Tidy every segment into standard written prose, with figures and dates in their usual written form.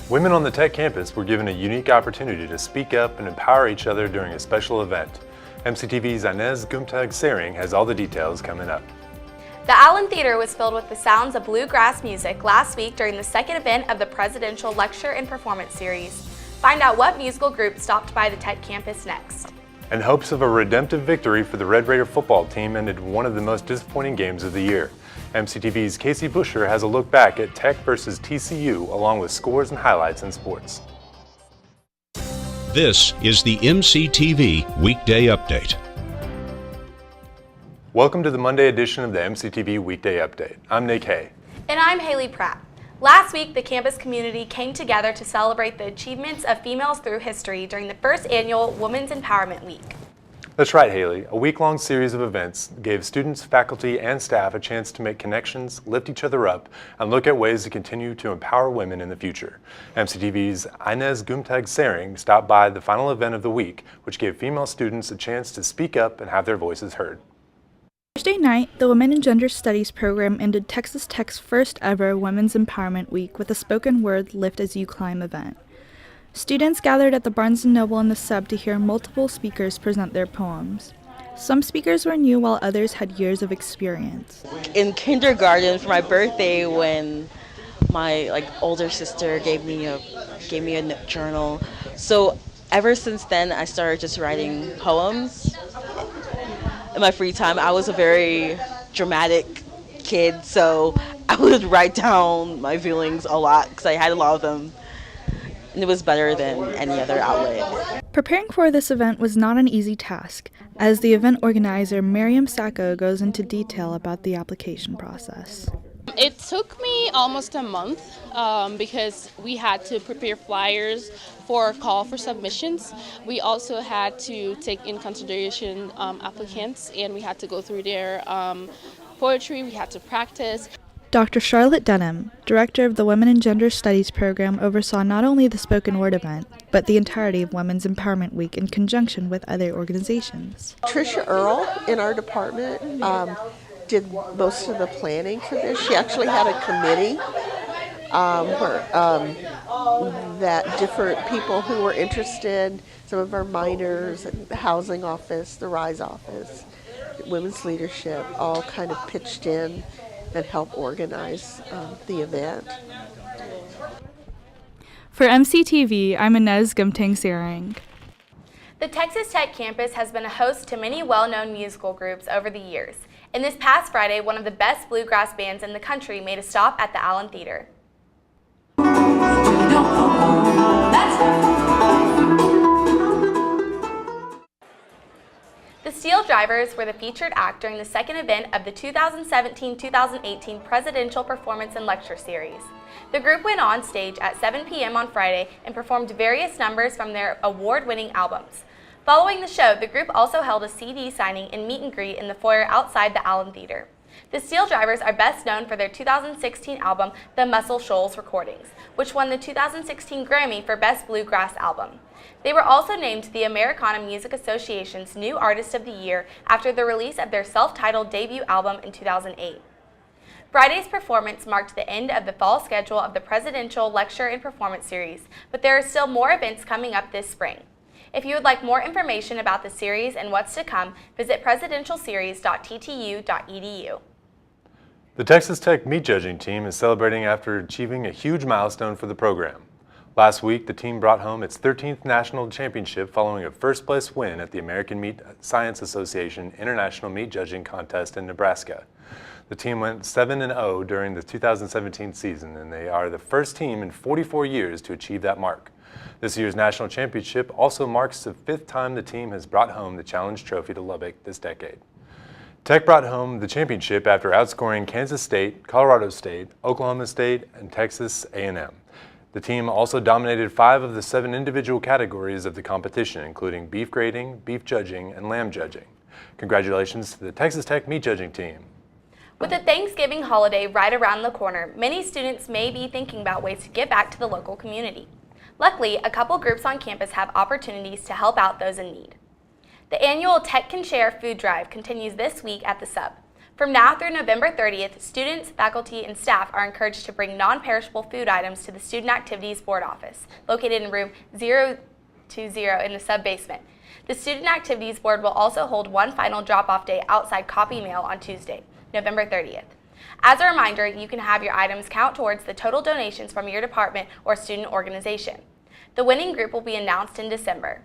Women on the Tech campus were given a unique opportunity to speak up and empower each other during a special event. MCTV's Inez Gumtag-Sering has all the details coming up. The Allen Theater was filled with the sounds of bluegrass music last week during the second event of the Presidential Lecture and Performance Series. Find out what musical group stopped by the Tech campus next. And hopes of a redemptive victory for the Red Raider football team ended one of the most disappointing games of the year. MCTV's Buscher has a look back at Tech versus TCU along with scores and highlights in sports. This is the MCTV Weekday Update. Welcome to the Monday edition of the MCTV Weekday Update. I'm Nick Hay. And I'm Haley Pratt. Last week, the campus community came together to celebrate the achievements of females through history during the first annual Women's Empowerment Week. That's right, Haley. A week-long series of events gave students, faculty, and staff a chance to make connections, lift each other up, and look at ways to continue to empower women in the future. MCTV's Inez Gumtag-Sering stopped by the final event of the week, which gave female students a chance to speak up and have their voices heard. Thursday night, the Women and Gender Studies program ended Texas Tech's first ever Women's Empowerment Week with a spoken word Lift As You Climb event. Students gathered at the Barnes & Noble in the Sub to hear multiple speakers present their poems. Some speakers were new while others had years of experience. In kindergarten for my birthday, when my older sister gave me a journal. So ever since then I started just writing poems in my free time. I was a very dramatic kid, so I would write down my feelings a lot because I had a lot of them. And it was better than any other outlet. Preparing for this event was not an easy task, as the event organizer Miriam Sacco goes into detail about the application process. It took me almost a month because we had to prepare flyers for a call for submissions. We also had to take in consideration applicants, and we had to go through their poetry, we had to practice. Dr. Charlotte Denham, director of the Women and Gender Studies program, oversaw not only the spoken word event, but the entirety of Women's Empowerment Week in conjunction with other organizations. Trisha Earle in our department did most of the planning for this. She actually had a committee that different people who were interested, some of our minors, the housing office, the RISE office, women's leadership, all kind of pitched in and help organize the event. For MCTV, I'm Inez Gumtag-Sering. The Texas Tech campus has been a host to many well-known musical groups over the years. And this past Friday, one of the best bluegrass bands in the country made a stop at the Allen Theater. The Steel Drivers were the featured act during the second event of the 2017-2018 Presidential Performance and Lecture Series. The group went on stage at 7 p.m. on Friday and performed various numbers from their award-winning albums. Following the show, the group also held a CD signing and meet and greet in the foyer outside the Allen Theater. The Steel Drivers are best known for their 2016 album, The Muscle Shoals Recordings, which won the 2016 Grammy for Best Bluegrass Album. They were also named the Americana Music Association's New Artist of the Year after the release of their self-titled debut album in 2008. Friday's performance marked the end of the fall schedule of the Presidential Lecture and Performance Series, but there are still more events coming up this spring. If you would like more information about the series and what's to come, visit presidentialseries.ttu.edu. The Texas Tech meat judging team is celebrating after achieving a huge milestone for the program. Last week, the team brought home its 13th national championship following a first-place win at the American Meat Science Association International Meat Judging Contest in Nebraska. The team went 7-0 during the 2017 season, and they are the first team in 44 years to achieve that mark. This year's national championship also marks the 5th time the team has brought home the Challenge Trophy to Lubbock this decade. Tech brought home the championship after outscoring Kansas State, Colorado State, Oklahoma State, and Texas A&M. The team also dominated 5 of the 7 individual categories of the competition, including beef grading, beef judging, and lamb judging. Congratulations to the Texas Tech meat judging team. With the Thanksgiving holiday right around the corner, many students may be thinking about ways to give back to the local community. Luckily, a couple groups on campus have opportunities to help out those in need. The annual Tech Can Share food drive continues this week at the Sub. From now through November 30th, students, faculty, and staff are encouraged to bring non-perishable food items to the Student Activities Board office, located in room 020 in the sub-basement. The Student Activities Board will also hold one final drop-off day outside Copy Mail on Tuesday, November 30th. As a reminder, you can have your items count towards the total donations from your department or student organization. The winning group will be announced in December.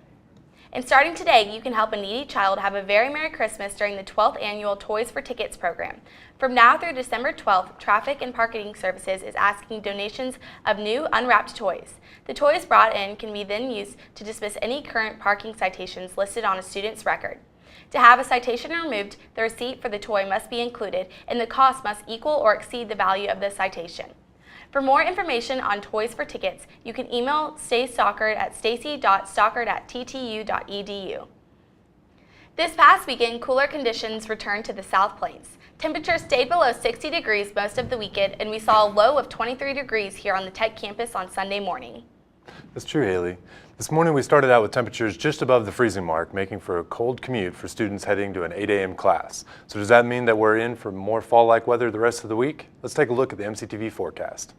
And starting today, you can help a needy child have a very Merry Christmas during the 12th annual Toys for Tickets program. From now through December 12th, Traffic and Parking Services is asking donations of new unwrapped toys. The toys brought in can be then used to dismiss any current parking citations listed on a student's record. To have a citation removed, the receipt for the toy must be included, and the cost must equal or exceed the value of the citation. For more information on Toys for Tickets, you can email Stacey Stockard at stacy.stockard@ttu.edu. This past weekend, cooler conditions returned to the South Plains. Temperatures stayed below 60 degrees most of the weekend, and we saw a low of 23 degrees here on the Tech campus on Sunday morning. That's true, Haley. This morning we started out with temperatures just above the freezing mark, making for a cold commute for students heading to an 8 a.m. class. So does that mean that we're in for more fall-like weather the rest of the week? Let's take a look at the MCTV forecast.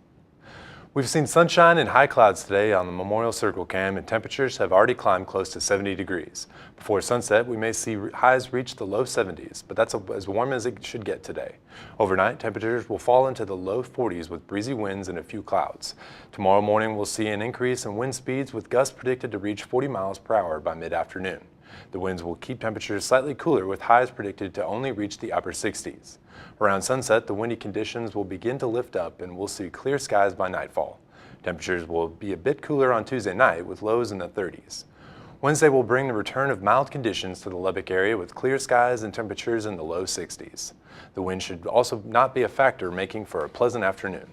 We've seen sunshine and high clouds today on the Memorial Circle Cam, and temperatures have already climbed close to 70 degrees. Before sunset, we may see highs reach the low 70s, but that's as warm as it should get today. Overnight, temperatures will fall into the low 40s with breezy winds and a few clouds. Tomorrow morning, we'll see an increase in wind speeds with gusts predicted to reach 40 miles per hour by mid-afternoon. The winds will keep temperatures slightly cooler with highs predicted to only reach the upper 60s. Around sunset, the windy conditions will begin to lift up and we'll see clear skies by nightfall. Temperatures will be a bit cooler on Tuesday night with lows in the 30s. Wednesday will bring the return of mild conditions to the Lubbock area with clear skies and temperatures in the low 60s. The wind should also not be a factor, making for a pleasant afternoon.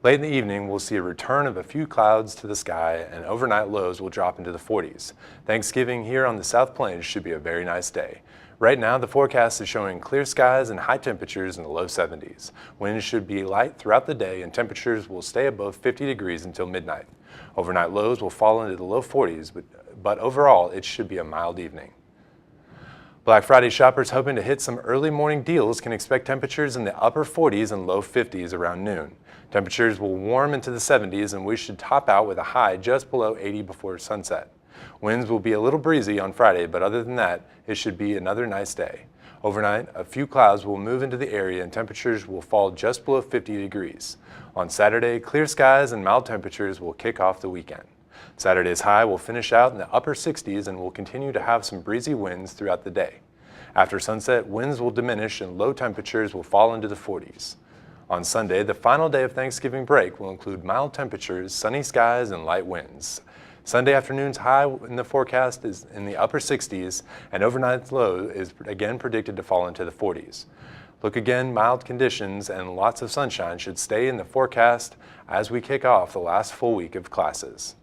Late in the evening, we'll see a return of a few clouds to the sky and overnight lows will drop into the 40s. Thanksgiving here on the South Plains should be a very nice day. Right now, the forecast is showing clear skies and high temperatures in the low 70s. Winds should be light throughout the day and temperatures will stay above 50 degrees until midnight. Overnight lows will fall into the low 40s, but overall, it should be a mild evening. Black Friday shoppers hoping to hit some early morning deals can expect temperatures in the upper 40s and low 50s around noon. Temperatures will warm into the 70s and we should top out with a high just below 80 before sunset. Winds will be a little breezy on Friday, but other than that, it should be another nice day. Overnight, a few clouds will move into the area and temperatures will fall just below 50 degrees. On Saturday, clear skies and mild temperatures will kick off the weekend. Saturday's high will finish out in the upper 60s and will continue to have some breezy winds throughout the day. After sunset, winds will diminish and low temperatures will fall into the 40s. On Sunday, the final day of Thanksgiving break will include mild temperatures, sunny skies, and light winds. Sunday afternoon's high in the forecast is in the upper 60s, and overnight's low is again predicted to fall into the 40s. Look again, mild conditions and lots of sunshine should stay in the forecast as we kick off the last full week of classes.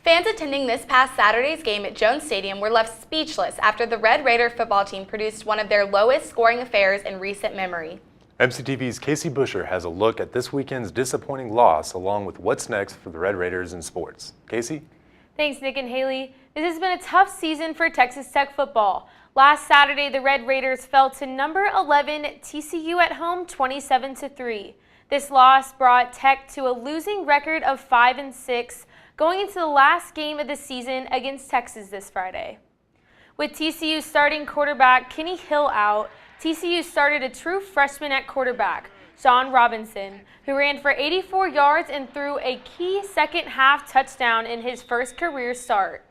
Fans attending this past Saturday's game at Jones Stadium were left speechless after the Red Raider football team produced one of their lowest scoring affairs in recent memory. MCTV's Buscher has a look at this weekend's disappointing loss along with what's next for the Red Raiders in sports. Casey? Thanks, Nick and Haley. This has been a tough season for Texas Tech football. Last Saturday, the Red Raiders fell to number 11 TCU at home 27-3. This loss brought Tech to a losing record of 5-6 going into the last game of the season against Texas this Friday. With TCU starting quarterback Kenny Hill out, TCU started a true freshman at quarterback, Sean Robinson, who ran for 84 yards and threw a key second-half touchdown in his first career start.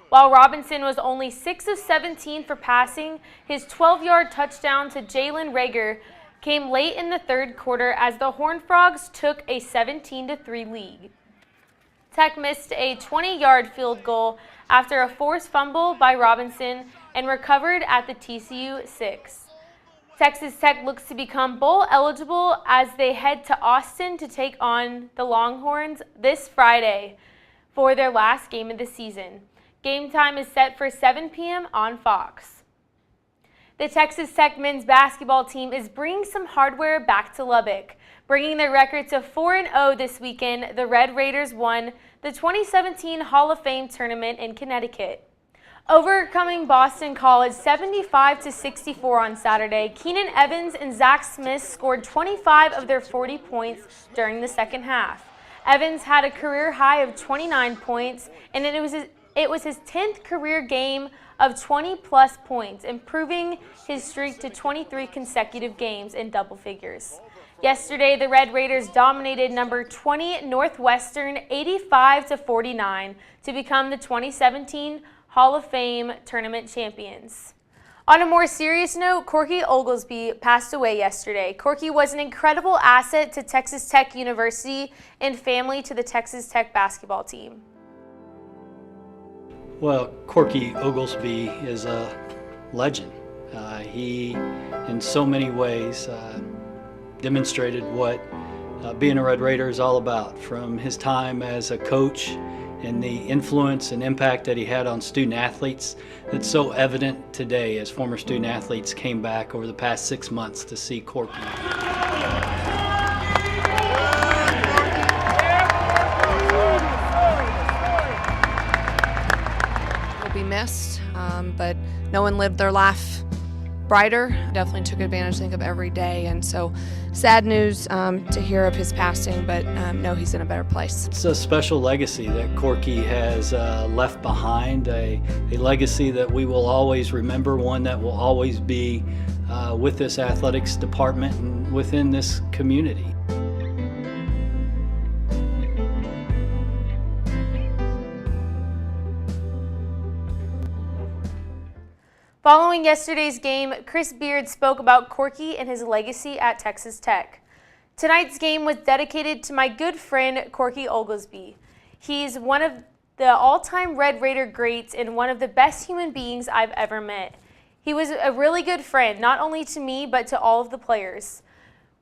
While Robinson was only 6 of 17 for passing, his 12-yard touchdown to Jalen Reagor came late in the third quarter as the Horned Frogs took a 17-3 lead. Tech missed a 20-yard field goal after a forced fumble by Robinson and recovered at the TCU 6. Texas Tech looks to become bowl eligible as they head to Austin to take on the Longhorns this Friday for their last game of the season. Game time is set for 7 p.m. on Fox. The Texas Tech men's basketball team is bringing some hardware back to Lubbock. Bringing their record to 4-0 this weekend, the Red Raiders won the 2017 Hall of Fame tournament in Connecticut. Overcoming Boston College 75-64 on Saturday, Keenan Evans and Zach Smith scored 25 of their 40 points during the second half. Evans had a career high of 29 points, and it was his 10th career game of 20-plus points, improving his streak to 23 consecutive games in double figures. Yesterday, the Red Raiders dominated number 20 Northwestern 85-49 to become the 2017 Hall of Fame tournament champions. On a more serious note, Corky Oglesby passed away yesterday. Corky was an incredible asset to Texas Tech University and family to the Texas Tech basketball team. Well, Corky Oglesby is a legend. He, in so many ways, demonstrated what being a Red Raider is all about, from his time as a coach and the influence and impact that he had on student athletes that's so evident today as former student athletes came back over the past 6 months to see Corky. He'll be missed, but no one lived their life brighter. Definitely took advantage, I think, of every day, and so sad news to hear of his passing, but no, he's in a better place. It's a special legacy that Corky has left behind, a legacy that we will always remember, one that will always be with this athletics department and within this community. Following yesterday's game, Chris Beard spoke about Corky and his legacy at Texas Tech. Tonight's game was dedicated to my good friend Corky Oglesby. He's one of the all-time Red Raider greats and one of the best human beings I've ever met. He was a really good friend, not only to me, but to all of the players.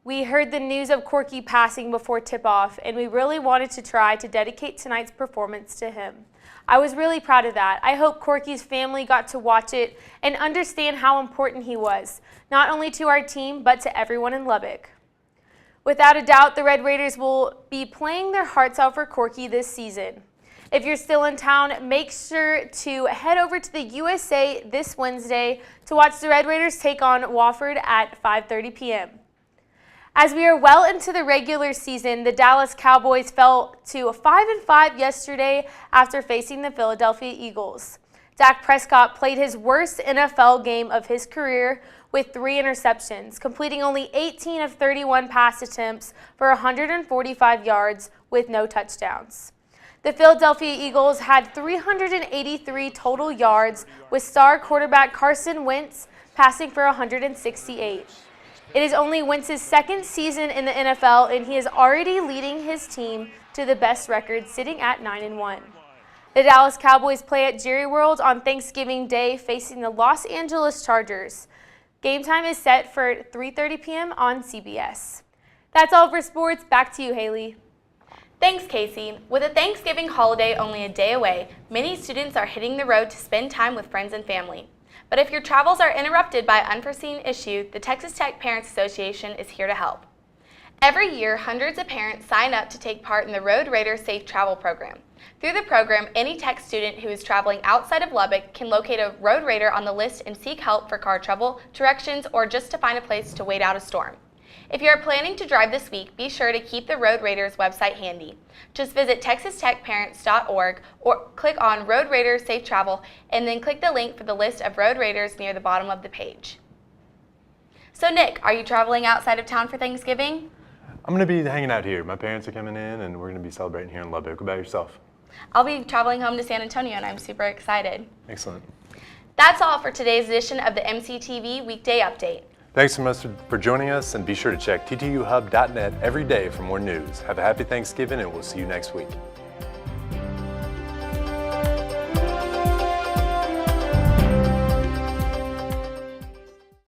We heard the news of Corky passing before tip-off, and we really wanted to try to dedicate tonight's performance to him. I was really proud of that. I hope Corky's family got to watch it and understand how important he was, not only to our team, but to everyone in Lubbock. Without a doubt, the Red Raiders will be playing their hearts out for Corky this season. If you're still in town, make sure to head over to the USA this Wednesday to watch the Red Raiders take on Wofford at 5:30 p.m. As we are well into the regular season, the Dallas Cowboys fell to 5-5 yesterday after facing the Philadelphia Eagles. Dak Prescott played his worst NFL game of his career with 3 interceptions, completing only 18 of 31 pass attempts for 145 yards with no touchdowns. The Philadelphia Eagles had 383 total yards, with star quarterback Carson Wentz passing for 168. It is only Wentz's second season in the NFL, and he is already leading his team to the best record, sitting at 9-1. The Dallas Cowboys play at Jerry World on Thanksgiving Day, facing the Los Angeles Chargers. Game time is set for 3:30 p.m. on CBS. That's all for sports. Back to you, Haley. Thanks, Casey. With the Thanksgiving holiday only a day away, many students are hitting the road to spend time with friends and family. But if your travels are interrupted by an unforeseen issue, the Texas Tech Parents Association is here to help. Every year, hundreds of parents sign up to take part in the Road Raider Safe Travel Program. Through the program, any Tech student who is traveling outside of Lubbock can locate a Road Raider on the list and seek help for car trouble, directions, or just to find a place to wait out a storm. If you are planning to drive this week, be sure to keep the Road Raiders website handy. Just visit texastechparents.org or click on Road Raiders Safe Travel and then click the link for the list of Road Raiders near the bottom of the page. So Nick, are you traveling outside of town for Thanksgiving? I'm going to be hanging out here. My parents are coming in and we're going to be celebrating here in Lubbock. What about yourself? I'll be traveling home to San Antonio and I'm super excited. Excellent. That's all for today's edition of the MCTV Weekday Update. Thanks so much for joining us, and be sure to check ttuhub.net every day for more news. Have a happy Thanksgiving, and we'll see you next week.